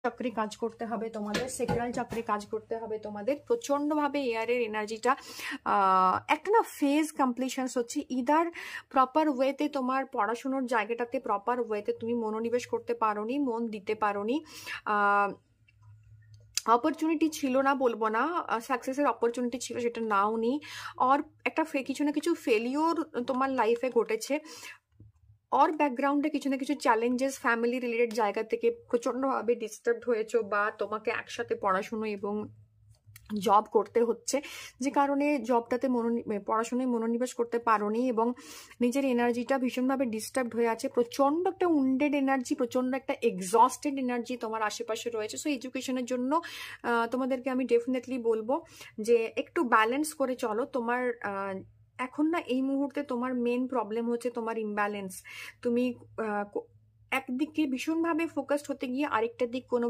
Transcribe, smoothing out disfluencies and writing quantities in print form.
চক্রে কাজ করতে হবে তোমাদের, সেক্রাল চক্রে কাজ করতে হবে তোমাদের। প্রচন্ডভাবে এয়ারের এনার্জিটা একটা না ফেজ কমপ্লিশনস হচ্ছে। ইদার প্রপার ওয়েতে তোমার পড়াশুনোর জায়গাটাতে প্রপার ওয়েতে তুমি মনোনিবেশ করতে পারোনি, মন দিতে পারোনি। অপরচুনিটি ছিল না বলবো না, সাকসেসের অপরচুনিটি ছিল, সেটা নাও নি। আর একটা কিছু না কিছু ফেলিওর তোমার লাইফে ঘটেছে, और ব্যাকগ্রাউন্ডে কিছু না কিছু চ্যালেঞ্জেস ফ্যামিলি রিলেটেড জায়গা থেকে প্রচন্ডভাবে ডিস্টার্বড হয়েছো, বা তোমাকে একসাথে পড়াশুনো এবং জব করতে হচ্ছে, যে কারণে জবটাতে পড়াশোনায় মনোনিবেশ করতে পারোনি এবং নিজের এনার্জিটা ভীষণভাবে ডিস্টার্বড হয়ে আছে। প্রচন্ড একটা উন্ডেড এনার্জি, প্রচন্ড একটা এক্সস্টেড এনার্জি তোমার আশেপাশে রয়েছে। সো এডুকেশনের জন্য তোমাদেরকে আমি ডেফিনেটলি বলবো যে একটু ব্যালেন্স করে চলো। তোমার এখন না এই মুহূর্তে তোমার মেন প্রবলেম হচ্ছে তোমার ইমব্যালেন্স। তুমি একদিকে ভীষণভাবে ফোকাসড হতে গিয়ে আরেকটা দিক কোনো